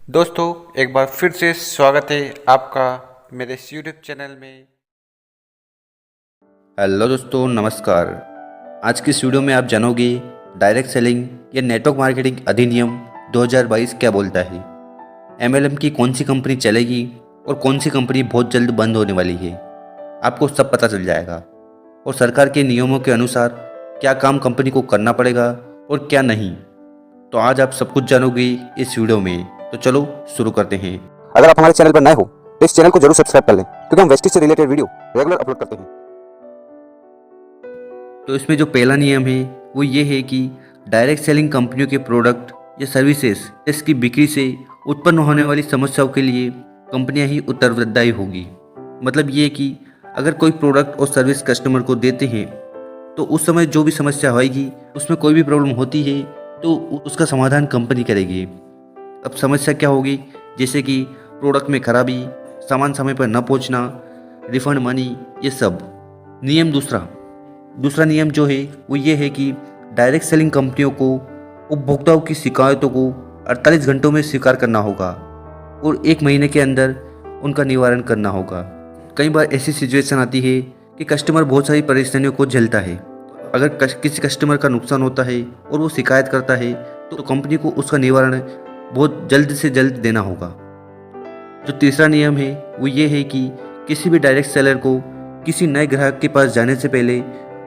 दोस्तों, एक बार फिर से स्वागत है आपका मेरे इस यूट्यूब चैनल में। हेलो दोस्तों, नमस्कार। आज की इस वीडियो में आप जानोगे डायरेक्ट सेलिंग या नेटवर्क मार्केटिंग अधिनियम 2022 क्या बोलता है, एमएलएम की कौन सी कंपनी चलेगी और कौन सी कंपनी बहुत जल्द बंद होने वाली है। आपको सब पता चल जाएगा और सरकार के नियमों के अनुसार क्या काम कंपनी को करना पड़ेगा और क्या नहीं। तो आज आप सब कुछ जानोगे इस वीडियो में। तो चलो शुरू करते हैं। अगर आप हमारे चैनल पर नए हो तो इस चैनल को जरूर सब्सक्राइब कर लें, क्योंकि हम वेस्टिज से रिलेटेड वीडियो रेगुलर अपलोड करते हैं। तो इसमें जो पहला नियम है वो ये है कि डायरेक्ट सेलिंग कंपनियों के प्रोडक्ट या सर्विसेज इसकी बिक्री से उत्पन्न होने वाली समस्याओं के लिए कंपनियां ही उत्तरदायी होगी। मतलब ये कि अगर कोई प्रोडक्ट और सर्विस कस्टमर को देते हैं तो उस समय जो भी समस्या होगी, उसमें कोई भी प्रॉब्लम होती है तो उसका समाधान कंपनी करेगी। अब समस्या क्या होगी, जैसे कि प्रोडक्ट में खराबी, सामान समय पर न पहुंचना, रिफंड मनी, ये सब। नियम दूसरा नियम जो है वो ये है कि डायरेक्ट सेलिंग कंपनियों को उपभोक्ताओं की शिकायतों को 48 घंटों में स्वीकार करना होगा और 1 महीने के अंदर उनका निवारण करना होगा। कई बार ऐसी सिचुएशन आती है कि कस्टमर बहुत सारी परेशानियों को झेलता है। अगर किसी कस्टमर का नुकसान होता है और वो शिकायत करता है तो कंपनी को उसका निवारण बहुत जल्द से जल्द देना होगा। जो तीसरा नियम है वो ये है कि किसी भी डायरेक्ट सेलर को किसी नए ग्राहक के पास जाने से पहले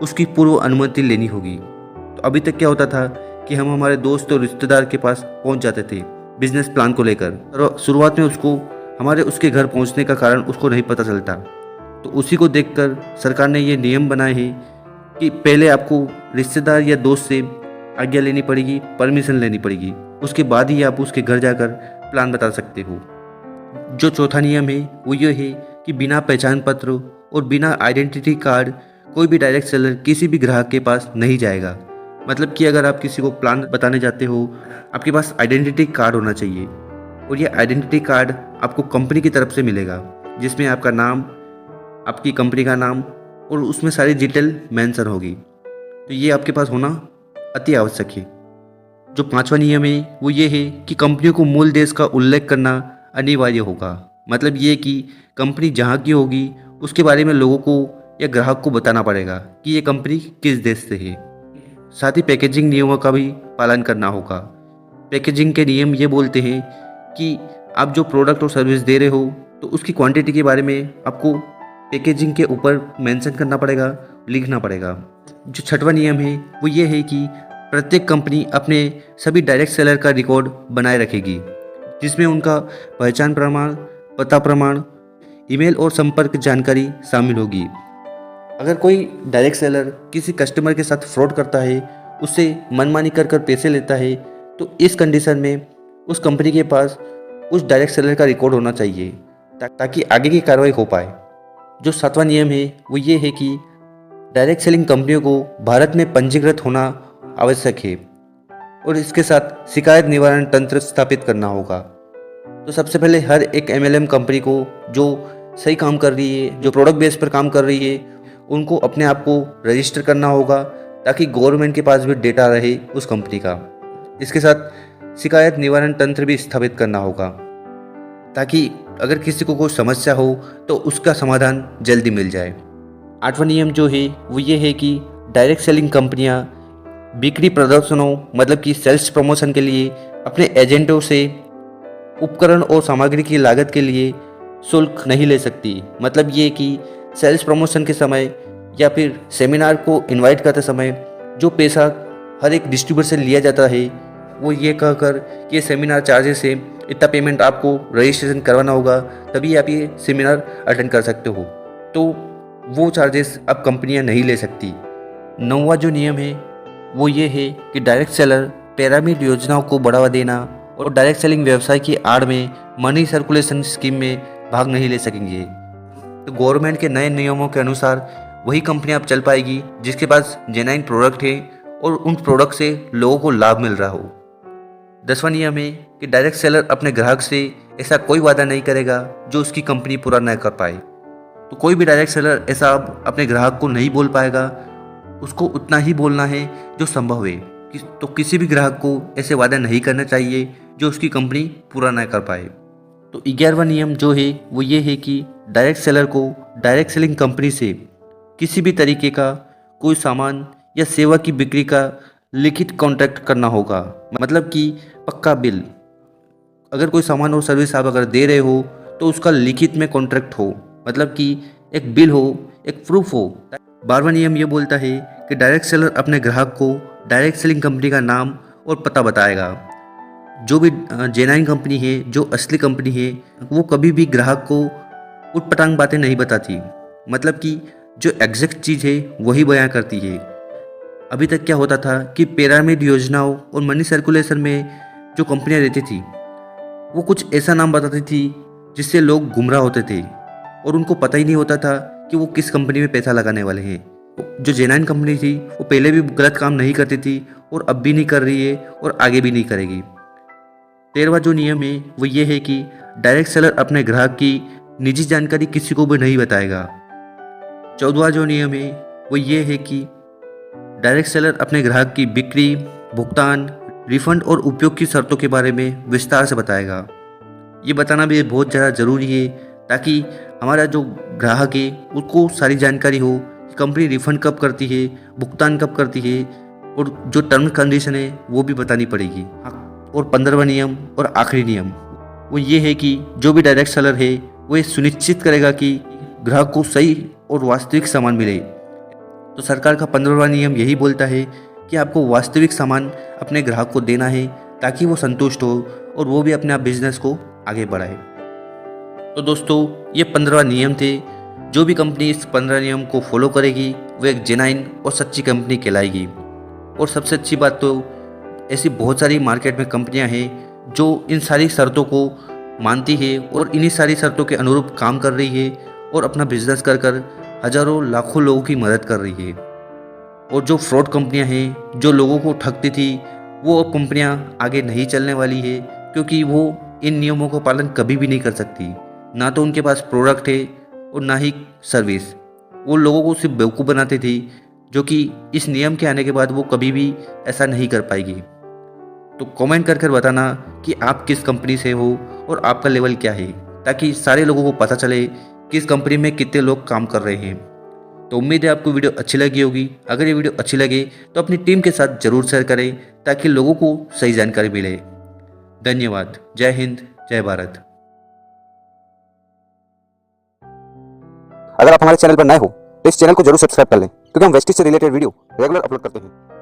उसकी पूर्व अनुमति लेनी होगी। तो अभी तक क्या होता था कि हम हमारे दोस्त और रिश्तेदार के पास पहुंच जाते थे बिजनेस प्लान को लेकर, और शुरुआत में उसके घर पहुंचने का कारण उसको नहीं पता चलता। तो उसी को देखकर सरकार ने ये नियम बनाए हैं कि पहले आपको रिश्तेदार या दोस्त से आज्ञा लेनी पड़ेगी, परमिशन लेनी पड़ेगी, उसके बाद ही आप उसके घर जाकर प्लान बता सकते हो। जो चौथा नियम है वो ये है कि बिना पहचान पत्र और बिना आइडेंटिटी कार्ड कोई भी डायरेक्ट सेलर किसी भी ग्राहक के पास नहीं जाएगा। मतलब कि अगर आप किसी को प्लान बताने जाते हो, आपके पास आइडेंटिटी कार्ड होना चाहिए, और ये आइडेंटिटी कार्ड आपको कंपनी की तरफ से मिलेगा, जिसमें आपका नाम, आपकी कंपनी का नाम और उसमें सारी डिटेल मेंशन होगी। तो ये आपके पास होना अति आवश्यक है। जो पांचवा नियम है वो ये है कि कंपनियों को मूल देश का उल्लेख करना अनिवार्य होगा। मतलब ये कि कंपनी जहाँ की होगी उसके बारे में लोगों को या ग्राहक को बताना पड़ेगा कि ये कंपनी किस देश से है। साथ ही पैकेजिंग नियमों का भी पालन करना होगा। पैकेजिंग के नियम ये बोलते हैं कि आप जो प्रोडक्ट और सर्विस दे रहे हो तो उसकी क्वांटिटी के बारे में आपको पैकेजिंग के ऊपर मेंशन करना पड़ेगा, लिखना पड़ेगा। जो छठवां नियम है वो ये है कि प्रत्येक कंपनी अपने सभी डायरेक्ट सेलर का रिकॉर्ड बनाए रखेगी, जिसमें उनका पहचान प्रमाण, पता प्रमाण, ईमेल और संपर्क जानकारी शामिल होगी। अगर कोई डायरेक्ट सेलर किसी कस्टमर के साथ फ्रॉड करता है, उससे मनमानी कर पैसे लेता है, तो इस कंडीशन में उस कंपनी के पास उस डायरेक्ट सेलर का रिकॉर्ड होना चाहिए ताकि आगे की कार्रवाई हो पाए। जो सातवां नियम है वो ये है कि डायरेक्ट सेलिंग कंपनियों को भारत में पंजीकृत होना आवश्यक है और इसके साथ शिकायत निवारण तंत्र स्थापित करना होगा। तो सबसे पहले हर एक एमएलएम कंपनी को जो सही काम कर रही है, जो प्रोडक्ट बेस पर काम कर रही है, उनको अपने आप को रजिस्टर करना होगा ताकि गवर्नमेंट के पास भी डेटा रहे उस कंपनी का। इसके साथ शिकायत निवारण तंत्र भी स्थापित करना होगा ताकि अगर किसी को कोई समस्या हो तो उसका समाधान जल्दी मिल जाए। आठवां नियम जो है वो ये है कि डायरेक्ट सेलिंग कंपनियां बिक्री प्रदर्शनों, मतलब कि सेल्स प्रमोशन के लिए अपने एजेंटों से उपकरण और सामग्री की लागत के लिए शुल्क नहीं ले सकती। मतलब ये कि सेल्स प्रमोशन के समय या फिर सेमिनार को इनवाइट करते समय जो पैसा हर एक डिस्ट्रीब्यूटर से लिया जाता है, वो ये कहकर कि सेमिनार चार्जेस है, इतना पेमेंट आपको रजिस्ट्रेशन करवाना होगा तभी आप ये सेमिनार अटेंड कर सकते हो, तो वो चार्जेस अब कंपनियां नहीं ले सकती। नौवां जो नियम है वो ये है कि डायरेक्ट सेलर पिरामिड योजनाओं को बढ़ावा देना और डायरेक्ट सेलिंग व्यवसाय की आड़ में मनी सर्कुलेशन स्कीम में भाग नहीं ले सकेंगे। तो गवर्नमेंट के नए नियमों के अनुसार वही कंपनियां अब चल पाएगी जिसके पास जेन्युइन प्रोडक्ट है और उन प्रोडक्ट से लोगों को लाभ मिल रहा हो। 10वां नियम है कि डायरेक्ट सेलर अपने ग्राहक से ऐसा कोई वादा नहीं करेगा जो उसकी कंपनी पूरा न कर पाए। तो कोई भी डायरेक्ट सेलर ऐसा अब अपने ग्राहक को नहीं बोल पाएगा, उसको उतना ही बोलना है जो संभव है। तो किसी भी ग्राहक को ऐसे वादा नहीं करना चाहिए जो उसकी कंपनी पूरा ना कर पाए। तो 11वां नियम जो है वो ये है कि डायरेक्ट सेलर को डायरेक्ट सेलिंग कंपनी से किसी भी तरीके का कोई सामान या सेवा की बिक्री का लिखित कॉन्ट्रैक्ट करना होगा। मतलब कि पक्का बिल, अगर कोई सामान और सर्विस आप अगर दे रहे हो तो उसका लिखित में कॉन्ट्रैक्ट हो, मतलब कि एक बिल हो, एक प्रूफ हो। 12वां नियम ये बोलता है कि डायरेक्ट सेलर अपने ग्राहक को डायरेक्ट सेलिंग कंपनी का नाम और पता बताएगा। जो भी जेन्युइन कंपनी है, जो असली कंपनी है, वो कभी भी ग्राहक को उटपटांग बातें नहीं बताती। मतलब कि जो एग्जैक्ट चीज़ है वही बयां करती है। अभी तक क्या होता था कि पिरामिड योजनाओं और मनी सर्कुलेशन में जो कंपनियां रहती थी वो कुछ ऐसा नाम बताती थी जिससे लोग गुमराह होते थे और उनको पता ही नहीं होता था कि वो किस कंपनी में पैसा लगाने वाले हैं। जो जेन्युइन कंपनी थी वो पहले भी गलत काम नहीं करती थी और अब भी नहीं कर रही है और आगे भी नहीं करेगी। 13वां जो नियम है वो ये है कि डायरेक्ट सेलर अपने ग्राहक की निजी जानकारी किसी को भी नहीं बताएगा। 14वां जो नियम है वो ये है कि डायरेक्ट सेलर अपने ग्राहक की बिक्री, भुगतान, रिफंड और उपयोग की शर्तों के बारे में विस्तार से बताएगा। ये बताना भी बहुत ज़्यादा ज़रूरी है ताकि हमारा जो ग्राहक है उसको सारी जानकारी हो कि कंपनी रिफंड कब करती है, भुगतान कब करती है और जो टर्म कंडीशन है वो भी बतानी पड़ेगी। और 15वां नियम और आखिरी नियम वो ये है कि जो भी डायरेक्ट सेलर है वो ये सुनिश्चित करेगा कि ग्राहक को सही और वास्तविक सामान मिले। तो सरकार का 15वां नियम यही बोलता है कि आपको वास्तविक सामान अपने ग्राहक को देना है ताकि वो संतुष्ट हो और वो भी अपने आप बिजनेस को आगे बढ़ाए। तो दोस्तों ये 15 नियम थे। जो भी कंपनी इस 15 नियम को फॉलो करेगी वो एक जेन्युइन और सच्ची कंपनी कहलाएगी। और सबसे अच्छी बात तो ऐसी बहुत सारी मार्केट में कंपनियां हैं जो इन सारी शर्तों को मानती है और इन्हीं सारी शर्तों के अनुरूप काम कर रही है और अपना बिजनेस कर कर हजारों लाखों लोगों की मदद कर रही है। और जो फ्रॉड कंपनियां हैं जो लोगों को ठगती थी वो अब कंपनियां आगे नहीं चलने वाली है, क्योंकि वो इन नियमों का पालन कभी भी नहीं कर सकती। ना तो उनके पास प्रोडक्ट है और ना ही सर्विस। वो लोगों को सिर्फ बेवकूफ़ बनाती थी, जो कि इस नियम के आने के बाद वो कभी भी ऐसा नहीं कर पाएगी। तो कमेंट कर कर बताना कि आप किस कंपनी से हो और आपका लेवल क्या है, ताकि सारे लोगों को पता चले कि इस कंपनी में कितने लोग काम कर रहे हैं। तो उम्मीद है आपको वीडियो अच्छी लगी होगी। अगर ये वीडियो अच्छी लगे तो अपनी टीम के साथ ज़रूर शेयर करें ताकि लोगों को सही जानकारी मिले। धन्यवाद। जय हिंद, जय भारत। अगर आप हमारे चैनल पर नए हो तो इस चैनल को जरूर सब्सक्राइब कर लें, क्योंकि हम वेस्टिज से रिलेटेड वीडियो रेगुलर अपलोड करते हैं।